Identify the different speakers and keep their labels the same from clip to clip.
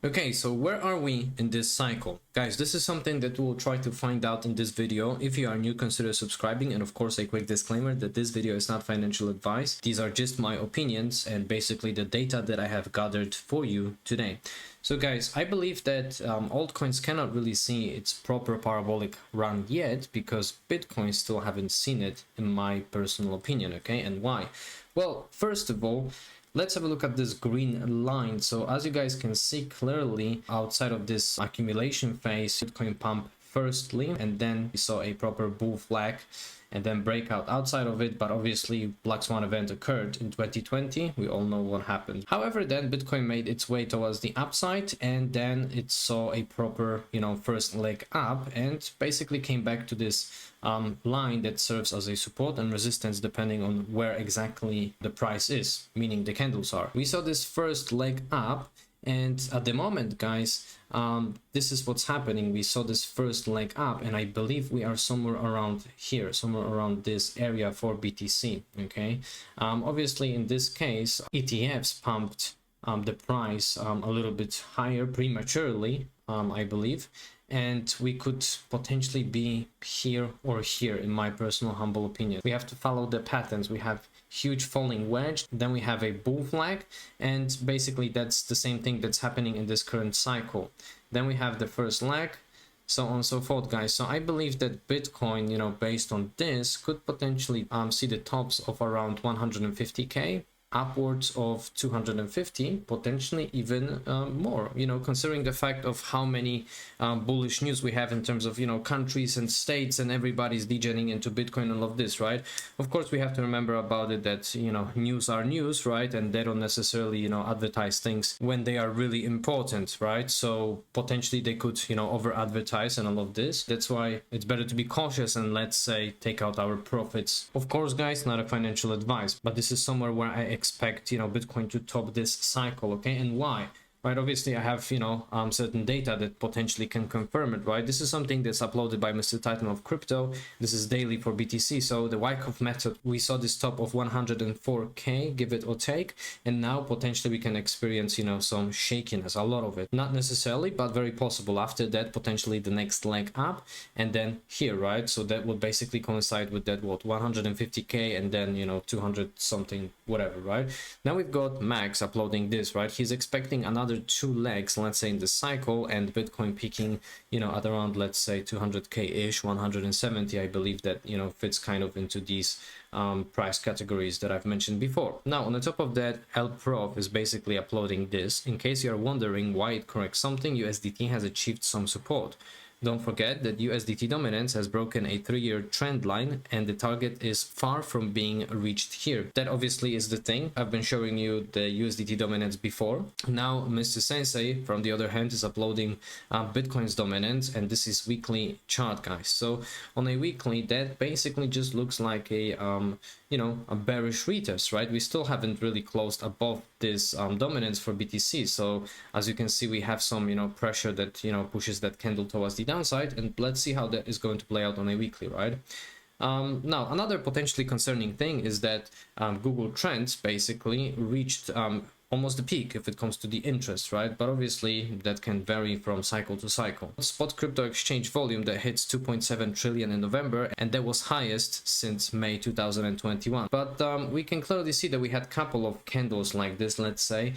Speaker 1: Okay, so where are we in this cycle? Guys, this is something that we'll try to find out in this video. If you are new, consider subscribing, and of course a quick disclaimer that this video is not financial advice. These are just my opinions and basically the data that I have gathered for you today. So guys, I believe that altcoins cannot really see its proper parabolic run yet because Bitcoin still haven't seen it, in my personal opinion. Okay, and why? Well, first of all, let's have a look at this green line. So as you guys can see clearly, outside of this accumulation phase, Bitcoin pump firstly, and then we saw a proper bull flag and then breakout outside of it. But obviously Black Swan event occurred in 2020. We all know what happened. However, then Bitcoin made its way towards the upside, and then it saw a proper, first leg up, and basically came back to this line that serves as a support and resistance depending on where exactly the price is, meaning the candles are. We saw this first leg up, and at the moment, guys, this is what's happening. We saw this first leg up, and I believe we are somewhere around here, somewhere around this area for BTC. Okay, obviously in this case ETFs pumped the price a little bit higher prematurely, I believe, and we could potentially be here or here, in my personal humble opinion. We have to follow the patterns. We have huge falling wedge, then we have a bull flag, and basically that's the same thing that's happening in this current cycle. Then we have the first leg, so on and so forth, guys. So I believe that Bitcoin, based on this, could potentially see the tops of around 150k, upwards of 250, potentially even more, considering the fact of how many bullish news we have in terms of countries and states, and everybody's degenerating into Bitcoin and all of this, right? Of course, we have to remember about it that news are news, right? And they don't necessarily advertise things when they are really important, right? So potentially they could over advertise and all of this. That's why it's better to be cautious and, let's say, take out our profits. Of course, guys, not a financial advice, but this is somewhere where I expect Bitcoin to top this cycle. Okay, and why? Right, obviously I have certain data that potentially can confirm it, right? This is something that's uploaded by Mr. Titan of Crypto. This is daily for BTC. So the Wyckoff method, we saw this top of 104k, give it or take, and now potentially we can experience some shakiness, a lot of it, not necessarily, but very possible. After that, potentially the next leg up, and then here, right? So that would basically coincide with that, what, 150k, and then 200 something, whatever, right? Now we've got Max uploading this, right? He's expecting another 2 legs, let's say, in the cycle, and Bitcoin peaking at around, let's say, 200k ish, 170. I believe that fits kind of into these price categories that I've mentioned before. Now on the top of that, Lprof is basically uploading this. In case you're wondering why it corrects something, USDT has achieved some support. Don't forget that USDT dominance has broken a 3-year trend line, and the target is far from being reached here. That obviously is the thing. I've been showing you the USDT dominance before. Now Mr. Sensei, from the other hand, is uploading Bitcoin's dominance, and this is weekly chart, guys. So on a weekly, that basically just looks like a a bearish retest, right? We still haven't really closed above this dominance for BTC. So as you can see, we have some pressure that pushes that candle towards the downside, and let's see how that is going to play out on a weekly, right? Now another potentially concerning thing is that Google Trends basically reached almost the peak if it comes to the interest, right? But obviously that can vary from cycle to cycle. Spot crypto exchange volume that hits 2.7 trillion in November, and that was highest since May 2021. But we can clearly see that we had a couple of candles like this, let's say,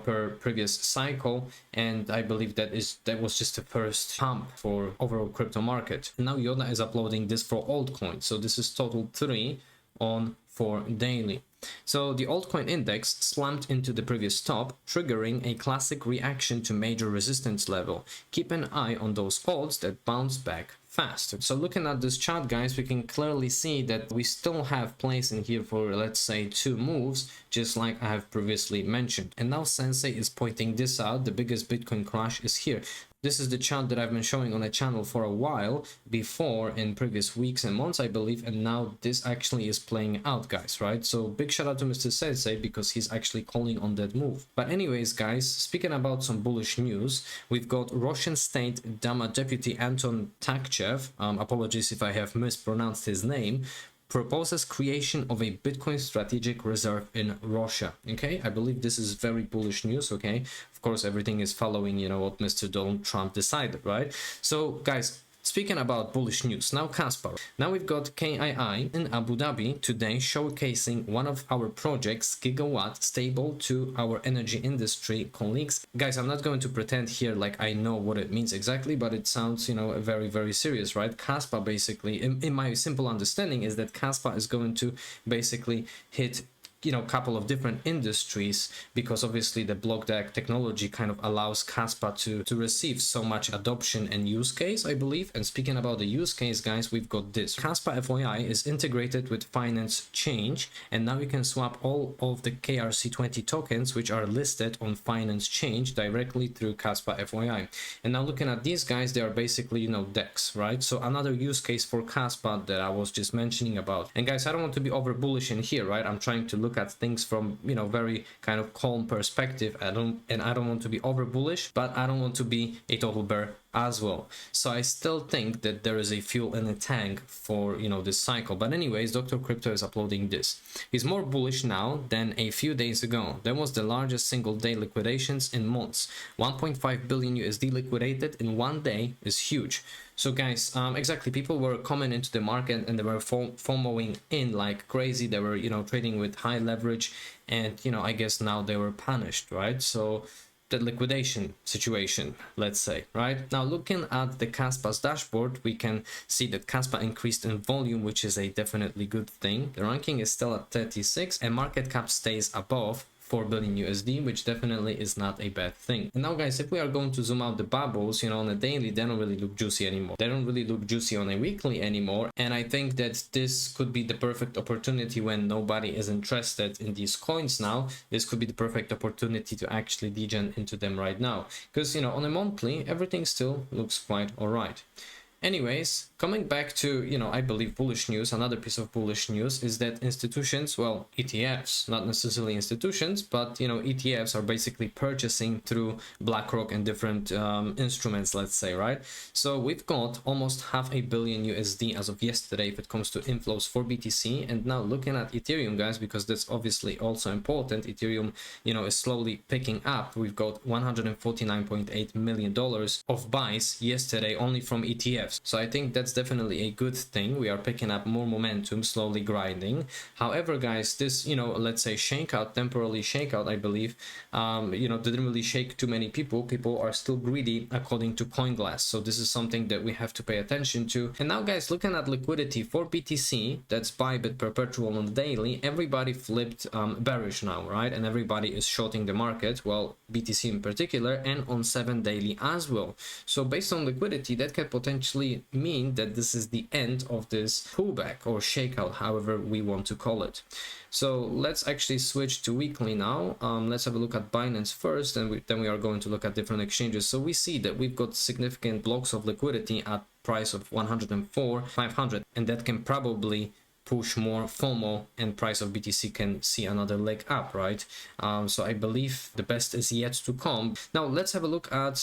Speaker 1: per previous cycle, and I believe that was just the first pump for overall crypto market. Now Yoda is uploading this for altcoins, so this is total 3 on 4 daily. So the altcoin index slumped into the previous top, triggering a classic reaction to major resistance level. Keep an eye on those alts that bounce back fast. So looking at this chart, guys, we can clearly see that we still have place in here for, let's say, 2 moves, just like I have previously mentioned. And now Sensei is pointing this out. The biggest Bitcoin crash is here. This is the chart that I've been showing on the channel for a while before, in previous weeks and months, I believe, and now this actually is playing out, guys, right? So big shout out to Mr. Sensei because he's actually calling on that move. But anyways, guys, speaking about some bullish news, we've got Russian State Duma Deputy Anton Takchev, apologies if I have mispronounced his name, proposes creation of a Bitcoin strategic reserve in Russia. Okay, I believe this is very bullish news. Okay, of course, everything is following, you know, what Mr. Donald Trump decided, right? So guys, speaking about bullish news, now Kaspa. Now we've got KII in Abu Dhabi today showcasing one of our projects, Gigawatt, stable to our energy industry colleagues. Guys, I'm not going to pretend here like I know what it means exactly, but it sounds, you know, very, very serious, right? Kaspa basically, in my simple understanding, is that Kaspa is going to basically hit, you know, a couple of different industries, because obviously the block DAG technology kind of allows Kaspa to receive so much adoption and use case, I believe. And speaking about the use case, guys, we've got this. Kaspa FYI is integrated with Finance Change, and now you can swap all of the KRC20 tokens which are listed on Finance Change directly through Kaspa FYI. And now looking at these guys, they are basically, you know, DEX, right? So another use case for Kaspa that I was just mentioning about. And guys, I don't want to be over bullish in here, right? I'm trying to look at things from, you know, very kind of calm perspective. I don't want to be over bullish, but I don't want to be a total bear as well. So I still think that there is a fuel in the tank for, you know, this cycle. But anyways, Dr. Crypto is uploading this. He's more bullish now than a few days ago. There was the largest single day liquidations in months. 1.5 billion USD liquidated in one day is huge. So guys, exactly, people were coming into the market and they were FOMOing in like crazy. They were, you know, trading with high leverage, and, you know, I guess now they were punished, right? So the liquidation situation, let's say, right? Now looking at the Kaspa's dashboard, we can see that Kaspa increased in volume, which is a definitely good thing. The ranking is still at 36 and market cap stays above 4 billion USD, which definitely is not a bad thing. And now guys, if we are going to zoom out the bubbles, you know, on a daily, they don't really look juicy anymore. They don't really look juicy on a weekly anymore. And I think that this could be the perfect opportunity when nobody is interested in these coins now. This could be the perfect opportunity to actually degen into them right now. Because, you know, on a monthly, everything still looks quite all right. Anyways, coming back to, you know, I believe bullish news, another piece of bullish news is that institutions, well, ETFs, not necessarily institutions, but, you know, ETFs are basically purchasing through BlackRock and different instruments, let's say, right? So we've got almost $500 million USD as of yesterday if it comes to inflows for BTC. And now looking at Ethereum, guys, because that's obviously also important, Ethereum, you know, is slowly picking up. We've got $149.8 million of buys yesterday only from ETFs. So I think that's definitely a good thing. We are picking up more momentum, slowly grinding. However, guys, this, you know, let's say shakeout, temporarily shakeout, I believe, you know, didn't really shake too many people. People are still greedy according to CoinGlass. So this is something that we have to pay attention to. And now, guys, looking at liquidity for BTC, that's Bybit perpetual on the daily, everybody flipped bearish now, right? And everybody is shorting the market, well, BTC in particular, and on 7 daily as well. So based on liquidity, that can potentially mean that this is the end of this pullback or shakeout, however we want to call it. So let's actually switch to weekly now. Let's have a look at Binance first, and then we are going to look at different exchanges. So we see that we've got significant blocks of liquidity at price of 104,500, and that can probably push more FOMO, and price of BTC can see another leg up, right? So I believe the best is yet to come. Now let's have a look at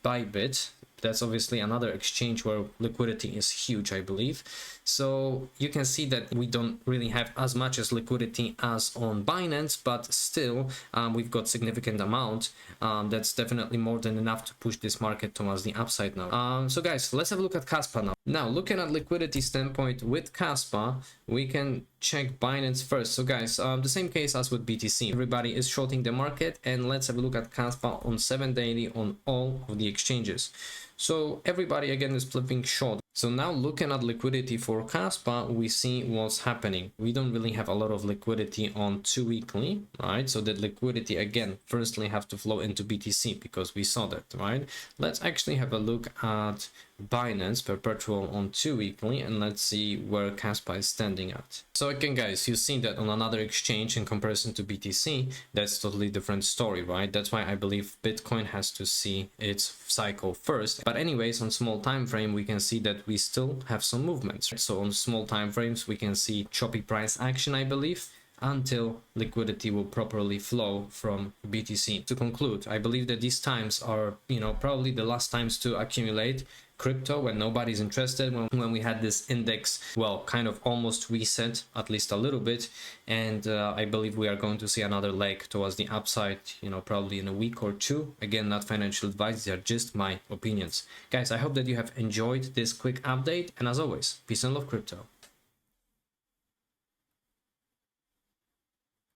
Speaker 1: Bybit. That's obviously another exchange where liquidity is huge, I believe. So you can see that we don't really have as much as liquidity as on Binance, but still we've got significant amount. That's definitely more than enough to push this market towards the upside now. So guys, let's have a look at Kaspa now. Now, looking at liquidity standpoint with Kaspa, we can check Binance first. So guys, the same case as with BTC. Everybody is shorting the market, and let's have a look at Kaspa on 7 daily on all of the exchanges. So everybody again is flipping short. So now looking at liquidity for Kaspa, we see what's happening. We don't really have a lot of liquidity on 2 weekly, right? So that liquidity again, firstly have to flow into BTC because we saw that, right? Let's actually have a look at Binance perpetual on 2 weekly, and let's see where Kaspa is standing at. So again, guys, you see that on another exchange in comparison to BTC, that's totally different story, right? That's why I believe Bitcoin has to see its cycle first. But anyways, on small time frame, we can see that we still have some movements. So on small time frames, we can see choppy price action, I believe, until liquidity will properly flow from BTC. To conclude, I believe that these times are, you know, probably the last times to accumulate crypto when nobody's interested, when we had this index, well, kind of almost reset, at least a little bit. And I believe we are going to see another leg towards the upside, you know, probably in a week or two. Again, not financial advice, they are just my opinions. Guys, I hope that you have enjoyed this quick update, and as always, peace and love crypto.